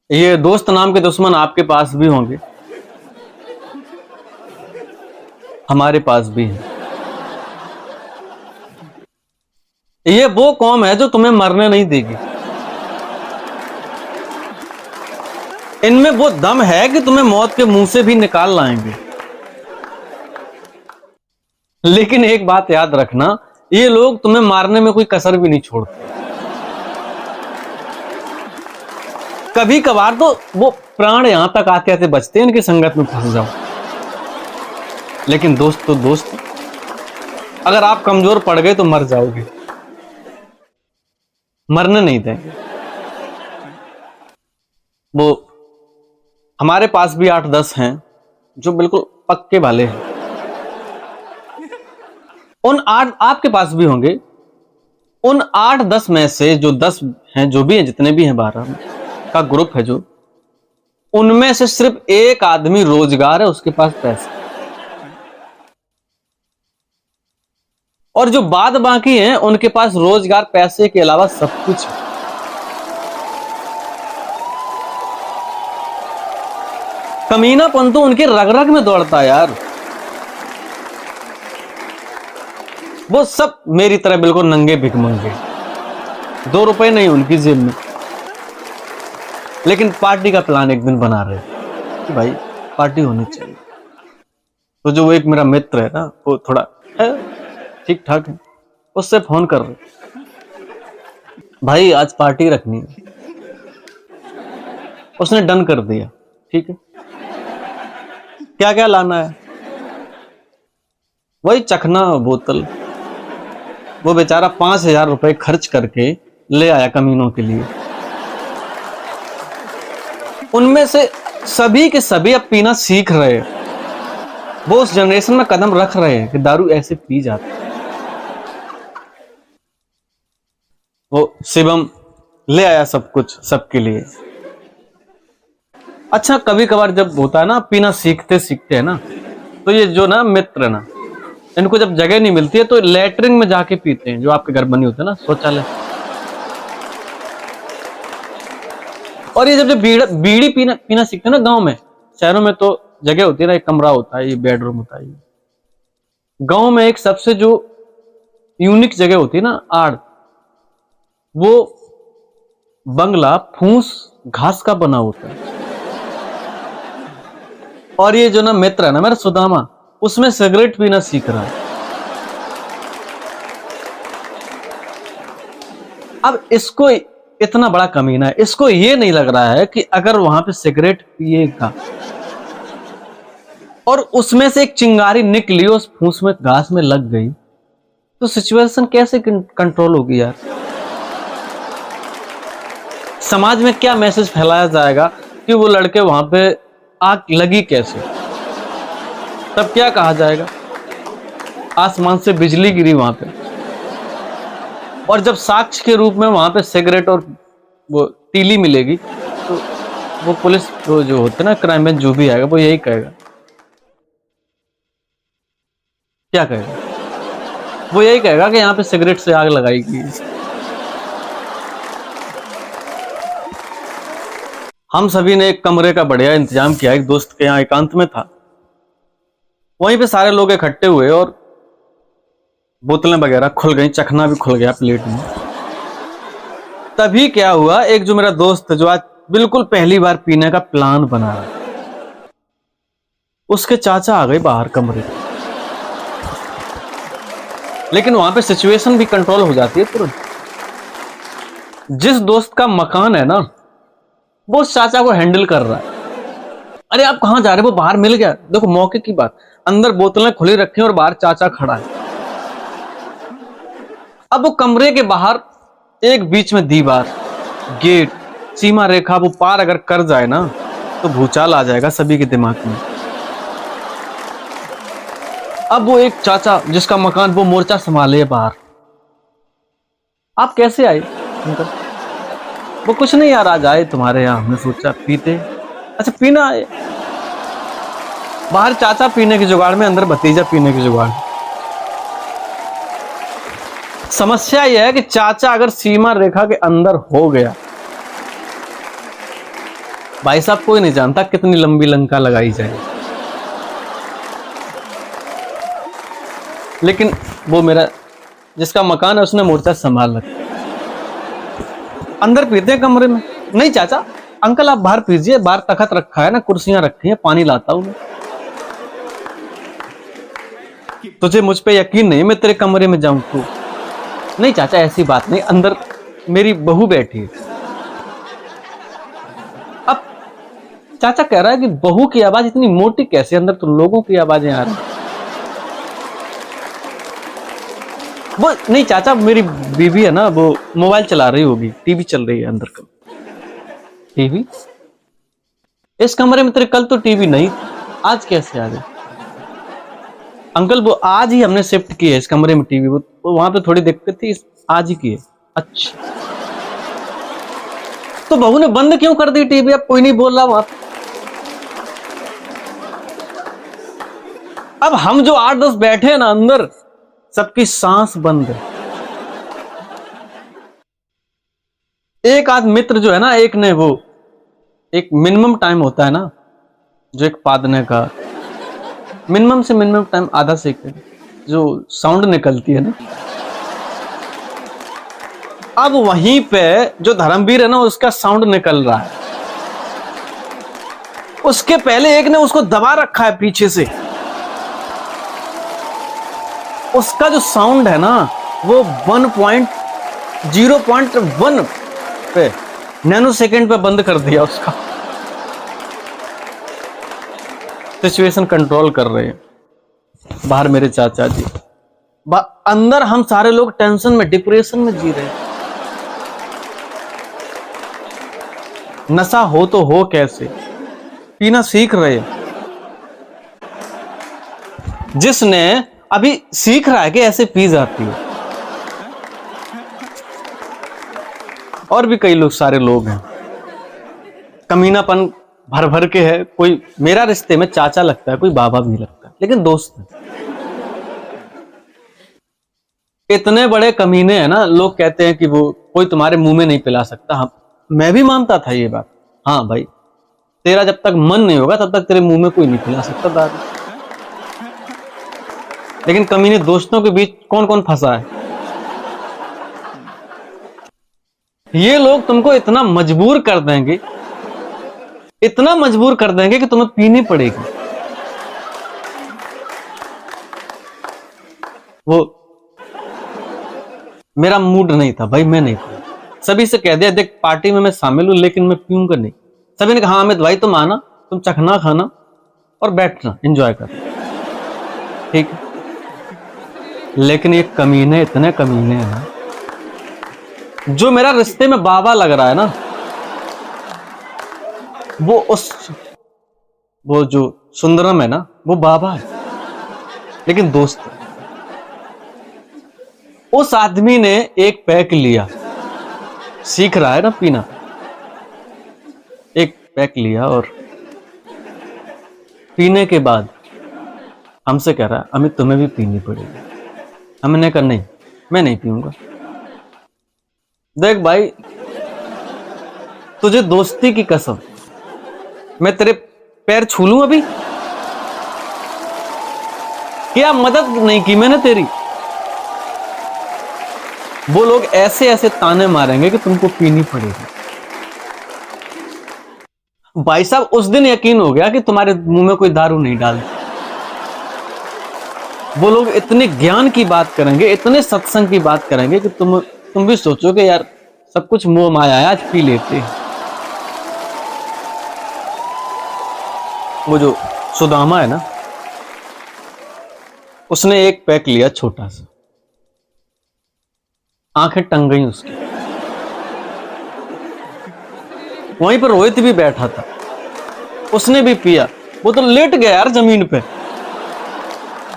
ये दोस्त नाम के दुश्मन आपके पास भी होंगे, हमारे पास भी हैं। ये वो कौम है जो तुम्हें मरने नहीं देगी। इनमें वो दम है कि तुम्हें मौत के मुंह से भी निकाल लाएंगे। लेकिन एक बात याद रखना, ये लोग तुम्हें मारने में कोई कसर भी नहीं छोड़ते। कभी कभार तो वो प्राण यहां तक आते आते बचते हैं इनकी संगत में फंस जाओ। लेकिन दोस्त तो दोस्त, अगर आप कमजोर पड़ गए तो मर जाओगे, मरने नहीं देंगे। वो हमारे पास भी 8-10 हैं जो बिल्कुल पक्के वाले हैं। उन 8 आपके पास भी होंगे। उन 8-10 में से जो 10 हैं, जो भी हैं, जितने भी हैं, 12 का ग्रुप है जो, उनमें से सिर्फ एक आदमी रोजगार है, उसके पास पैसा। और जो बाद बाकी हैं उनके पास रोजगार, पैसे के अलावा सब कुछ है। कमीनापन तो उनके रग रग में दौड़ता है यार। वो सब मेरी तरह बिल्कुल नंगे भिखमंगे, 2 रुपए नहीं उनकी जेब में। लेकिन पार्टी का प्लान एक दिन बना रहे कि भाई पार्टी होनी चाहिए। तो जो वो एक मेरा मित्र है ना, वो थोड़ा ठीक ठाक है, उससे फोन कर रहे, भाई आज पार्टी रखनी है। उसने डन कर दिया, ठीक है। क्या क्या लाना है? वही चखना बोतल। वो बेचारा 5,000 रुपए खर्च करके ले आया कमीनों के लिए। उनमें से सभी के सभी अब पीना सीख रहे हैं। वो उस जनरेशन में कदम रख रहे हैं कि दारू ऐसे पी जाती है। वो शिवम ले आया सब कुछ सबके लिए। अच्छा, कभी कभार जब होता है ना पीना सीखते सीखते है ना, तो ये जो ना मित्र है ना, इनको जब जगह नहीं मिलती है तो लैट्रिन में जाके पीते हैं, जो आपके घर बनी होते है ना, शौचालय। और ये जब बीड़ी पीना सीखते हैं ना गांव में, शहरों में तो जगह होती है ना, एक कमरा होता है, ये बेडरूम होता है। गांव में एक सबसे जो यूनिक जगह होती है ना, आड़, वो बंगला फूस घास का बना होता है। और ये जो ना मित्र है ना मेरा सुदामा, उसमें सिगरेट पीना सीख रहा है। अब इसको इतना बड़ा कमीना है, इसको ये नहीं लग रहा है कि अगर वहां पे सिगरेट पिएगा और उसमें से एक चिंगारी निकली, उस फूस में घास में लग गई, तो सिचुएशन कैसे कंट्रोल होगी यार? समाज में क्या मैसेज फैलाया जाएगा कि वो लड़के वहां पे आग लगी कैसे? तब क्या कहा जाएगा? आसमान से बिजली गिरी वहां पे। और जब साक्ष्य के रूप में वहां पे सिगरेट और वो तीली मिलेगी, तो वो पुलिस जो होते ना, क्राइम में जो भी आएगा वो यही कहेगा। क्या कहेगा? वो यही कहेगा कि यहाँ पे सिगरेट से आग लगाई गई। हम सभी ने एक कमरे का बढ़िया इंतजाम किया, एक दोस्त के यहाँ एकांत में था। वहीं पे सारे लोग इकट्ठे हुए और बोतलें वगैरह खुल गई, चखना भी खुल गया प्लेट में। तभी क्या हुआ, एक जो मेरा दोस्त जो आज बिल्कुल पहली बार पीने का प्लान बना रहा है, उसके चाचा आ गए बाहर कमरे में। लेकिन वहां पे सिचुएशन भी कंट्रोल हो जाती है तुरंत। जिस दोस्त का मकान है ना, वो उस चाचा को हैंडल कर रहा है। अरे आप कहां जा रहे हो? वो बाहर मिल गया। देखो मौके की बात, अंदर बोतलें खुली रखी और बाहर चाचा खड़ा है। अब वो कमरे के बाहर एक बीच में दीवार, गेट, सीमा रेखा, वो पार अगर कर जाए ना तो भूचाल आ जाएगा सभी के दिमाग में। अब वो एक चाचा जिसका मकान, वो मोर्चा संभाले बाहर। आप कैसे आए? वो कुछ नहीं यार, आज आए तुम्हारे यहाँ, हमने सोचा पीते। अच्छा पीना आए? बाहर चाचा पीने की जुगाड़ में, अंदर भतीजा पीने की जुगाड़। समस्या यह है कि चाचा अगर सीमा रेखा के अंदर हो गया भाई साहब कोई नहीं जानता कितनी लंबी लंका लगाई जाए, लेकिन वो मेरा जिसका मकान है उसने मोर्चा संभाल रखा। अंदर पीते हैं कमरे में? नहीं चाचा, अंकल आप बाहर पीजिए, बाहर तखत रखा है ना, कुर्सियां रखी हैं, पानी लाता हूं मैं। तुझे मुझ पे यकीन नहीं मैं तेरे कमरे में जाऊं तो? नहीं चाचा ऐसी बात नहीं, अंदर मेरी बहू बैठी है। अब चाचा कह रहा है कि बहू की आवाज इतनी मोटी कैसे, अंदर तो लोगों की आवाजें आ रही। वो नहीं चाचा, मेरी बीवी है ना, वो मोबाइल चला रही होगी, टीवी चल रही है अंदर का। टीवी इस कमरे में तेरे कल तो टीवी नहीं, आज कैसे आ गए? अंकल वो आज ही हमने शिफ्ट की है इस कमरे में टीवी, वो वहां पे थोड़ी दिक्कत थी, आज ही की है। अच्छा तो बहू ने बंद क्यों कर दी टीवी? अब कोई नहीं बोल रहा वहां। अब हम जो 8-10 बैठे हैं ना अंदर, सबकी सांस बंद है। एक आध मित्र जो है ना, एक ने वो एक मिनिमम टाइम होता है ना जो एक पादने का, मिनिमम से मिनिमम टाइम आधा सेकंड जो साउंड निकलती है ना, अब वहीं पे जो धर्मवीर है ना उसका साउंड निकल रहा है। उसके पहले एक ने उसको दबा रखा है पीछे से, उसका जो साउंड है ना वो 1.0.1 पे नैनो सेकंड पे बंद कर दिया उसका। सिचुएशन कंट्रोल कर रहे हैं बाहर मेरे चाचा जी, अंदर हम सारे लोग टेंशन में, डिप्रेशन में जी रहे हैं। नशा हो तो हो कैसे, पीना सीख रहे हैं। जिसने अभी सीख रहा है कि ऐसे पी जाती है, और भी कई लोग, सारे लोग हैं, कमीनापन भर भर के है। कोई मेरा रिश्ते में चाचा लगता है, कोई बाबा भी लगता है, लेकिन दोस्त है। इतने बड़े कमीने हैं ना, लोग कहते हैं कि वो कोई तुम्हारे मुंह में नहीं पिला सकता। हाँ, मैं भी मानता था ये बात। हाँ भाई, तेरा जब तक मन नहीं होगा तब तक तेरे मुंह में कोई नहीं पिला सकता दारू। लेकिन कमीने दोस्तों के बीच कौन कौन फंसा है? ये लोग तुमको इतना मजबूर कर देंगे, इतना मजबूर कर देंगे कि तुम्हें पीनी पड़ेगी। वो मेरा मूड नहीं था भाई, मैं नहीं था। सभी से कह दिया देख पार्टी में मैं शामिल हूं लेकिन मैं पीऊंगा नहीं। सभी ने कहा हाँ अमित भाई तुम आना, तुम चखना खाना और बैठना, एंजॉय कर, ठीक है। लेकिन ये कमीने इतने कमीने हैं ना, जो मेरा रिश्ते में बाबा लग रहा है ना, वो जो सुंदरम है ना, वो बाबा है लेकिन दोस्त है। उस आदमी ने एक पैक लिया, सीख रहा है ना पीना, एक पैक लिया और पीने के बाद हमसे कह रहा है अमित तुम्हें भी पीनी पड़ेगी। हमने कहा नहीं मैं नहीं पीऊंगा। देख भाई, तुझे दोस्ती की कसम, मैं तेरे पैर छू लूं अभी? क्या मदद नहीं की मैंने तेरी? वो लोग ऐसे ऐसे ताने मारेंगे कि तुमको पीनी पड़ेगी। भाई साहब उस दिन यकीन हो गया कि तुम्हारे मुंह में कोई दारू नहीं डाल। वो लोग इतने ज्ञान की बात करेंगे, इतने सत्संग की बात करेंगे कि तुम भी सोचोगे यार सब कुछ मोह माया है, आज पी लेते हैं। वो जो सुदामा है ना, उसने एक पैक लिया छोटा सा, आंखें टंग गई उसकी। वहीं पर रोहित भी बैठा था, उसने भी पिया। वो तो लेट गया यार जमीन पे।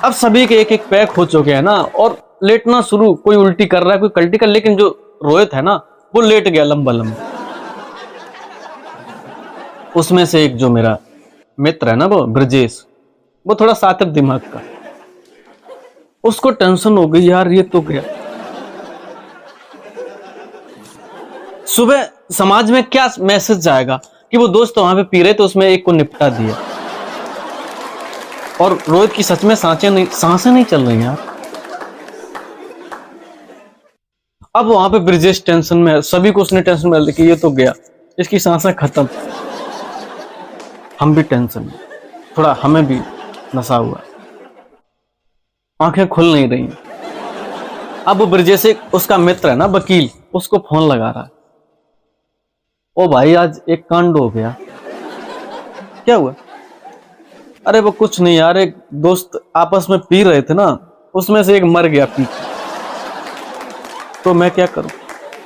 अब सभी के एक एक पैक हो चुके हैं ना, और लेटना शुरू, कोई उल्टी कर रहा है, कोई कल्टी कर, लेकिन जो रोहित है ना वो लेट गया लंबा लंबा। उसमें से एक जो मेरा मित्र है ना, वो ब्रजेश, वो थोड़ा सातिप दिमाग का, उसको टेंशन हो गई यार ये तो गया। सुबह समाज में क्या मैसेज जाएगा कि वो दोस्त वहां पे पी रहे तो उसमें एक को निपटा दिया। और रोहित की सच में सांसें नहीं चल रही यार। अब वहां पे ब्रिजेश टेंशन में है, सभी को उसने टेंशन में कि ये तो गया, इसकी सांसें खत्म। हम भी टेंशन में, थोड़ा हमें भी नशा हुआ, आंखें खुल नहीं रही। अब वो ब्रिजेश उसका मित्र है ना वकील, उसको फोन लगा रहा है। ओ भाई आज एक कांड हो गया। क्या हुआ? अरे वो कुछ नहीं यार, एक दोस्त आपस में पी रहे थे ना, उसमें से एक मर गया पी के। तो मैं क्या करूं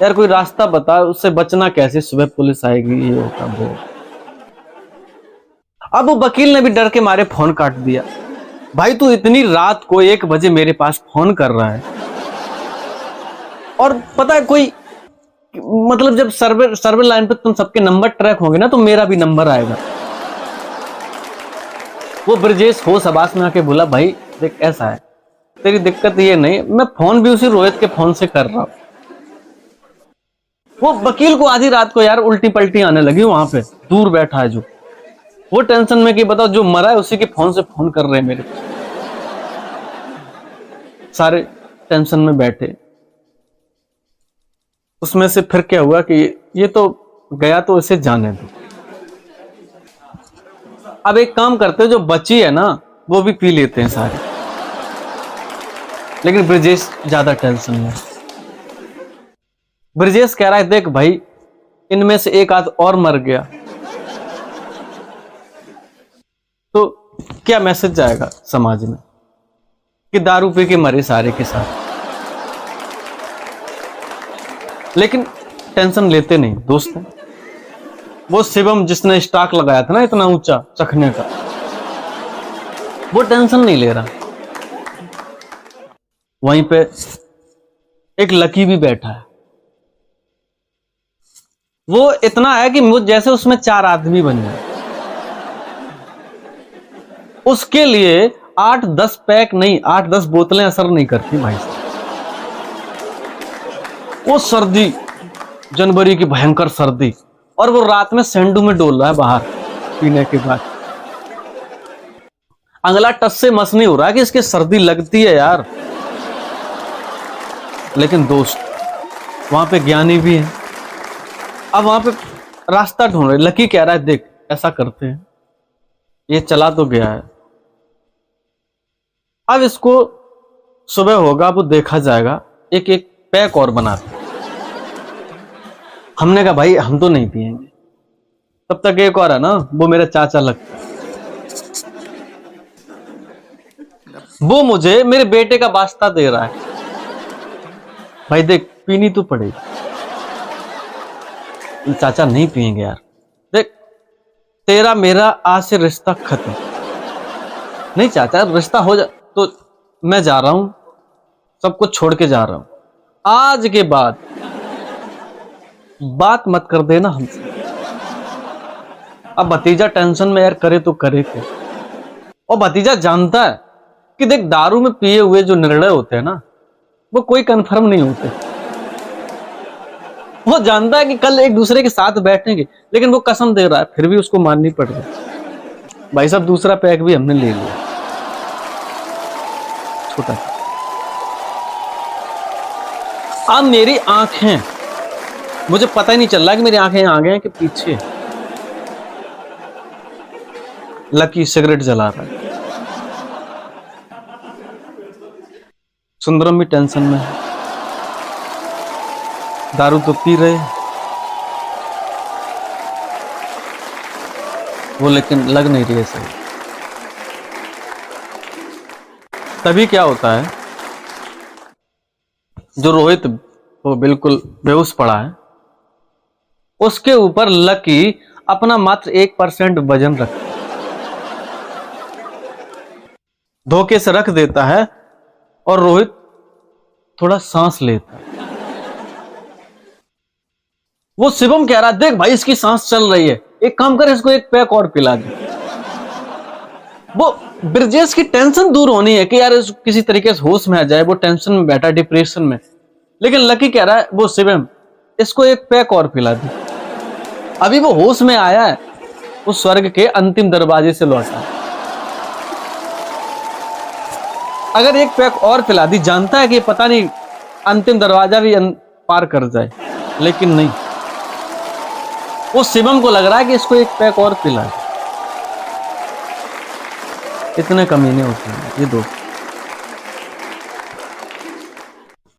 यार, कोई रास्ता बता, उससे बचना कैसे, सुबह पुलिस आएगी, ये होता वो। अब वो वकील ने भी डर के मारे फोन काट दिया। भाई तू इतनी रात को 1 बजे मेरे पास फोन कर रहा है, और पता है कोई मतलब जब सर्वर लाइन पे तुम सबके नंबर ट्रैक होंगे ना, तो मेरा भी नंबर आएगा। वो ब्रजेश होश आवास में आके बोला, भाई देख ऐसा है, तेरी दिक्कत ये नहीं, मैं फोन भी उसी रोहित के फोन से कर रहा हूं। वो वकील को आधी रात को यार उल्टी पलटी आने लगी, वहां पे दूर बैठा है जो, वो टेंशन में कि बताओ जो मरा है उसी के फोन से फोन कर रहे हैं मेरे। सारे टेंशन में बैठे। उसमें से फिर क्या हुआ कि ये तो गया तो इसे जाने दो। अब एक काम करते हैं, जो बची है ना वो भी पी लेते हैं सारे। लेकिन ब्रजेश ज्यादा टेंशन में। ब्रजेश कह रहा है, देख भाई इनमें से एक आध और मर गया तो क्या मैसेज जाएगा समाज में कि दारू पी के मरे सारे के सारे। लेकिन टेंशन लेते नहीं दोस्त। वो शिवम जिसने स्टॉक लगाया था ना इतना ऊंचा चखने का, वो टेंशन नहीं ले रहा। वहीं पे एक लकी भी बैठा है, वो इतना है कि मुझ जैसे उसमें 4 आदमी बन जाए। उसके लिए 8-10 पैक नहीं, 8-10 बोतलें असर नहीं करती भाई साहब। वो सर्दी, जनवरी की भयंकर सर्दी, और वो रात में सेंडू में डोल रहा है बाहर पीने के बाद। अगला टस से मस नहीं हो रहा है कि इसके सर्दी लगती है यार। लेकिन दोस्त वहां पे ज्ञानी भी है। अब वहां पे रास्ता ढूंढ रहे। लकी कह रहा है, देख ऐसा करते हैं, ये चला तो गया है, अब इसको सुबह होगा वो देखा जाएगा, एक एक पैक और बनाते। हमने कहा भाई हम तो नहीं पिएंगे। तब तक एक और है ना, वो मेरा चाचा लगता है, वो मुझे मेरे बेटे का वास्ता दे रहा है, भाई देख पीनी तो पड़ेगी। चाचा नहीं पिएंगे यार, देख तेरा मेरा आज से रिश्ता खत्म। नहीं चाचा, रिश्ता हो जा तो मैं जा रहा हूं, सब कुछ छोड़ के जा रहा हूं, आज के बाद बात मत कर देना हमसे। अब भतीजा टेंशन में यार, करे तो करे क्या। और भतीजा जानता है कि देख दारू में पिए हुए जो निर्णय होते हैं ना, वो कोई कंफर्म नहीं होते। वो जानता है कि कल एक दूसरे के साथ बैठेंगे, लेकिन वो कसम दे रहा है, फिर भी उसको माननी पड़ रही। भाई साहब दूसरा पैक भी हमने ले लिया, छोटा। अब मेरी आंखें, मुझे पता ही नहीं चल रहा कि मेरी आंखें आगे हैं कि पीछे। लकी सिगरेट जला रहा है, सुंदरम भी टेंशन में है, दारू तो पी रहे वो, लेकिन लग नहीं रही है सही। तभी क्या होता है, जो रोहित वो बिल्कुल बेहोश पड़ा है, उसके ऊपर लकी अपना मात्र 1% वजन रखता है, धोखे से रख देता है, और रोहित थोड़ा सांस लेता है। वो शिवम कह रहा है, देख भाई इसकी सांस चल रही है, एक काम कर इसको एक पैक और पिला दे। वो ब्रजेश की टेंशन दूर होनी है कि यार किसी तरीके से होश में आ जाए, वो टेंशन में बैठा, डिप्रेशन में। लेकिन लकी कह रहा है, वो शिवम इसको एक पैक और पिला दे। अभी वो होश में आया है, उस स्वर्ग के अंतिम दरवाजे से लौटा है। अगर एक पैक और पिला दी, जानता है कि पता नहीं अंतिम दरवाजा भी पार कर जाए, लेकिन नहीं, वो शिवम को लग रहा है कि इसको एक पैक और पिला। इतने कमीने होते हैं ये दोस्त।